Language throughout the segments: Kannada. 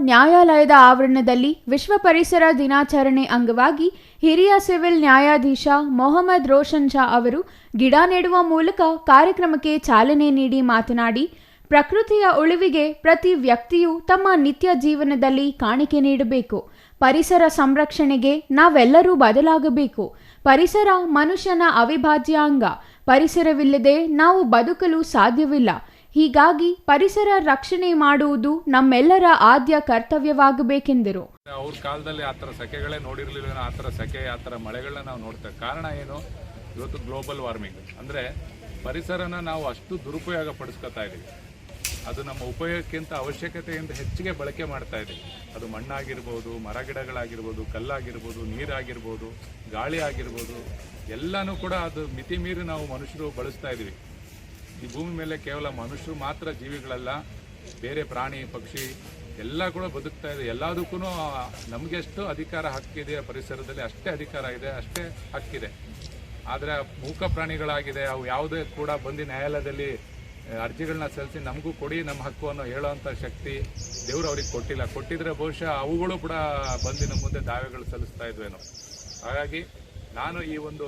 ನ್ಯಾಯಾಲಯದ ಆವರಣದಲ್ಲಿ ವಿಶ್ವ ಪರಿಸರ ದಿನಾಚರಣೆ ಅಂಗವಾಗಿ ಹಿರಿಯ ಸಿವಿಲ್ ನ್ಯಾಯಾಧೀಶ ಮೊಹಮ್ಮದ್ ರೋಷನ್ ಶಾ ಅವರು ಗಿಡ ನೆಡುವ ಮೂಲಕ ಕಾರ್ಯಕ್ರಮಕ್ಕೆ ಚಾಲನೆ ನೀಡಿ ಮಾತನಾಡಿ, ಪ್ರಕೃತಿಯ ಉಳಿವಿಗೆ ಪ್ರತಿ ವ್ಯಕ್ತಿಯೂ ತಮ್ಮ ನಿತ್ಯ ಜೀವನದಲ್ಲಿ ಕಾಣಿಕೆ ನೀಡಬೇಕು. ಪರಿಸರ ಸಂರಕ್ಷಣೆಗೆ ನಾವೆಲ್ಲರೂ ಬದಲಾಗಬೇಕು. ಪರಿಸರ ಮನುಷ್ಯನ ಅವಿಭಾಜ್ಯ ಅಂಗ. ಪರಿಸರವಿಲ್ಲದೆ ನಾವು ಬದುಕಲು ಸಾಧ್ಯವಿಲ್ಲ. ಹೀಗಾಗಿ ಪರಿಸರ ರಕ್ಷಣೆ ಮಾಡುವುದು ನಮ್ಮೆಲ್ಲರ ಆದ್ಯ ಕರ್ತವ್ಯವಾಗಬೇಕೆಂದರು. ಅವ್ರ ಕಾಲದಲ್ಲಿ ಆ ಥರ ಸೆಕೆಗಳೇ ನೋಡಿರಲಿಲ್ಲ. ಆ ಥರ ಸೆಕೆ, ಆ ಥರ ಮಳೆಗಳನ್ನ ನಾವು ನೋಡ್ತೇವೆ. ಕಾರಣ ಏನು? ಇವತ್ತು ಗ್ಲೋಬಲ್ ವಾರ್ಮಿಂಗ್ ಅಂದರೆ ಪರಿಸರನ ನಾವು ಅಷ್ಟು ದುರುಪಯೋಗ ಪಡಿಸ್ಕೊತಾ ಇದ್ದೀವಿ. ಅದು ನಮ್ಮ ಉಪಯೋಗಕ್ಕಿಂತ ಅವಶ್ಯಕತೆಯಿಂದ ಹೆಚ್ಚಿಗೆ ಬಳಕೆ ಮಾಡ್ತಾ ಇದ್ದೀವಿ. ಅದು ಮಣ್ಣಾಗಿರ್ಬೋದು, ಮರ ಗಿಡಗಳಾಗಿರ್ಬೋದು, ಕಲ್ಲಾಗಿರ್ಬೋದು, ನೀರಾಗಿರ್ಬೋದು, ಗಾಳಿ ಆಗಿರ್ಬೋದು, ಎಲ್ಲನೂ ಕೂಡ ಅದು ಮಿತಿ ಮೀರಿ ನಾವು ಮನುಷ್ಯರು ಬಳಸ್ತಾ ಇದ್ದೀವಿ. ಈ ಭೂಮಿ ಮೇಲೆ ಕೇವಲ ಮನುಷ್ಯರು ಮಾತ್ರ ಜೀವಿಗಳಲ್ಲ, ಬೇರೆ ಪ್ರಾಣಿ ಪಕ್ಷಿ ಎಲ್ಲ ಕೂಡ ಬದುಕ್ತಾ ಇದೆ. ಎಲ್ಲದಕ್ಕೂ ನಮಗೆಷ್ಟು ಅಧಿಕಾರ ಹಕ್ಕಿದೆ ಪರಿಸರದಲ್ಲಿ, ಅಷ್ಟೇ ಅಧಿಕಾರ ಇದೆ, ಅಷ್ಟೇ ಹಕ್ಕಿದೆ. ಆದರೆ ಮೂಕ ಪ್ರಾಣಿಗಳಾಗಿದೆ, ಅವು ಯಾವುದೇ ಕೂಡ ಬಂದು ನ್ಯಾಯಾಲಯದಲ್ಲಿ ಅರ್ಜಿಗಳನ್ನ ಸಲ್ಲಿಸಿ ನಮಗೂ ಕೊಡಿ ನಮ್ಮ ಹಕ್ಕು ಅನ್ನೋ ಹೇಳೋವಂಥ ಶಕ್ತಿ ದೇವರು ಅವ್ರಿಗೆ ಕೊಟ್ಟಿಲ್ಲ. ಕೊಟ್ಟಿದ್ರೆ ಬಹುಶಃ ಅವುಗಳು ಕೂಡ ಬಂದು ನಮ್ಮ ಮುಂದೆ ದಾವೆಗಳು ಸಲ್ಲಿಸ್ತಾ ಇದ್ವೇನೋ. ಹಾಗಾಗಿ ನಾನು ಈ ಒಂದು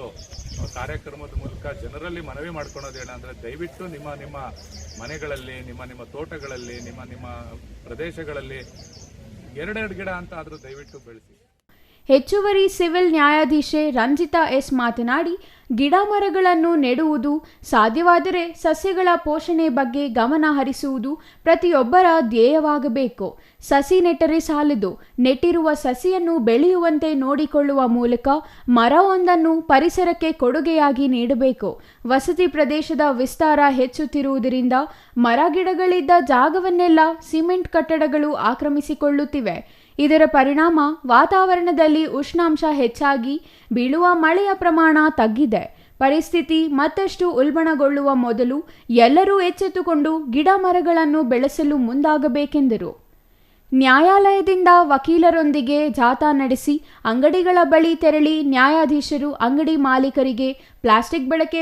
ಕಾರ್ಯಕ್ರಮದ ಮೂಲಕ ಜನರಲ್ಲಿ ಮನವಿ ಮಾಡ್ಕೊಳೋದು ಏನಂದರೆ, ದಯವಿಟ್ಟು ನಿಮ್ಮ ನಿಮ್ಮ ಮನೆಗಳಲ್ಲಿ, ನಿಮ್ಮ ತೋಟಗಳಲ್ಲಿ, ನಿಮ್ಮ ಪ್ರದೇಶಗಳಲ್ಲಿ ಎರಡೆರಡು ಗಿಡ ಅಂತ ಆದರೂ ದಯವಿಟ್ಟು ಬೆಳೆಸಿ. ಹೆಚ್ಚುವರಿ ಸಿವಿಲ್ ನ್ಯಾಯಾಧೀಶೆ ರಂಜಿತಾ ಎಸ್ ಮಾತನಾಡಿ, ಗಿಡ ಮರಗಳನ್ನು ನೆಡುವುದು, ಸಾಧ್ಯವಾದರೆ ಸಸ್ಯಗಳ ಪೋಷಣೆ ಬಗ್ಗೆ ಗಮನ ಹರಿಸುವುದು ಪ್ರತಿಯೊಬ್ಬರ ಧ್ಯೇಯವಾಗಬೇಕು. ಸಸಿ ನೆಟ್ಟರೆ ಸಾಲದು, ನೆಟ್ಟಿರುವ ಸಸಿಯನ್ನು ಬೆಳೆಯುವಂತೆ ನೋಡಿಕೊಳ್ಳುವ ಮೂಲಕ ಮರವೊಂದನ್ನು ಪರಿಸರಕ್ಕೆ ಕೊಡುಗೆಯಾಗಿ ನೀಡಬೇಕು. ವಸತಿ ಪ್ರದೇಶದ ವಿಸ್ತಾರ ಹೆಚ್ಚುತ್ತಿರುವುದರಿಂದ ಮರ ಗಿಡಗಳಿದ್ದ ಜಾಗವನ್ನೆಲ್ಲ ಸಿಮೆಂಟ್ ಕಟ್ಟಡಗಳು ಆಕ್ರಮಿಸಿಕೊಳ್ಳುತ್ತಿವೆ. ಇದರ ಪರಿಣಾಮ ವಾತಾವರಣದಲ್ಲಿ ಉಷ್ಣಾಂಶ ಹೆಚ್ಚಾಗಿ ಬೀಳುವ ಮಳೆಯ ಪ್ರಮಾಣ ತಗ್ಗಿದೆ. ಪರಿಸ್ಥಿತಿ ಮತ್ತಷ್ಟು ಉಲ್ಬಣಗೊಳ್ಳುವ ಮೊದಲು ಎಲ್ಲರೂ ಎಚ್ಚೆತ್ತುಕೊಂಡು ಗಿಡ ಮರಗಳನ್ನು ಬೆಳೆಸಲು ಮುಂದಾಗಬೇಕೆಂದರು. ನ್ಯಾಯಾಲಯದಿಂದ ವಕೀಲರೊಂದಿಗೆ ಜಾಥಾ ನಡೆಸಿ ಅಂಗಡಿಗಳ ಬಳಿ ತೆರಳಿ ನ್ಯಾಯಾಧೀಶರು ಅಂಗಡಿ ಮಾಲೀಕರಿಗೆ ಪ್ಲಾಸ್ಟಿಕ್ ಬಳಕೆ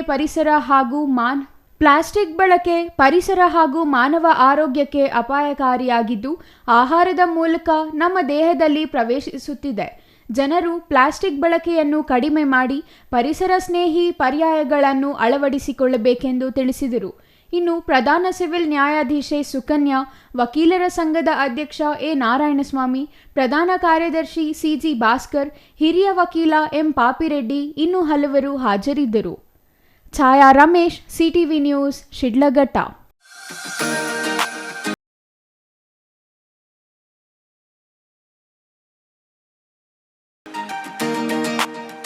ಪರಿಸರ ಹಾಗೂ ಮಾನವ ಆರೋಗ್ಯಕ್ಕೆ ಅಪಾಯಕಾರಿಯಾಗಿದ್ದು, ಆಹಾರದ ಮೂಲಕ ನಮ್ಮ ದೇಹದಲ್ಲಿ ಪ್ರವೇಶಿಸುತ್ತಿದೆ. ಜನರು ಪ್ಲಾಸ್ಟಿಕ್ ಬಳಕೆಯನ್ನು ಕಡಿಮೆ ಮಾಡಿ ಪರಿಸರ ಸ್ನೇಹಿ ಪರ್ಯಾಯಗಳನ್ನು ಅಳವಡಿಸಿಕೊಳ್ಳಬೇಕೆಂದು ತಿಳಿಸಿದರು. ಇನ್ನು ಪ್ರಧಾನ ಸಿವಿಲ್ ನ್ಯಾಯಾಧೀಶೆ ಸುಕನ್ಯಾ, ವಕೀಲರ ಸಂಘದ ಅಧ್ಯಕ್ಷ ಎ ನಾರಾಯಣಸ್ವಾಮಿ, ಪ್ರಧಾನ ಕಾರ್ಯದರ್ಶಿ ಸಿಜಿ ಭಾಸ್ಕರ್, ಹಿರಿಯ ವಕೀಲ ಎಂ ಪಾಪಿರೆಡ್ಡಿ ಇನ್ನೂ ಹಲವರು ಹಾಜರಿದ್ದರು. ಛಾಯಾ ರಮೇಶ್, ಸಿಟಿವಿ ನ್ಯೂಸ್, ಶಿಡ್ಲಘಟ್ಟ.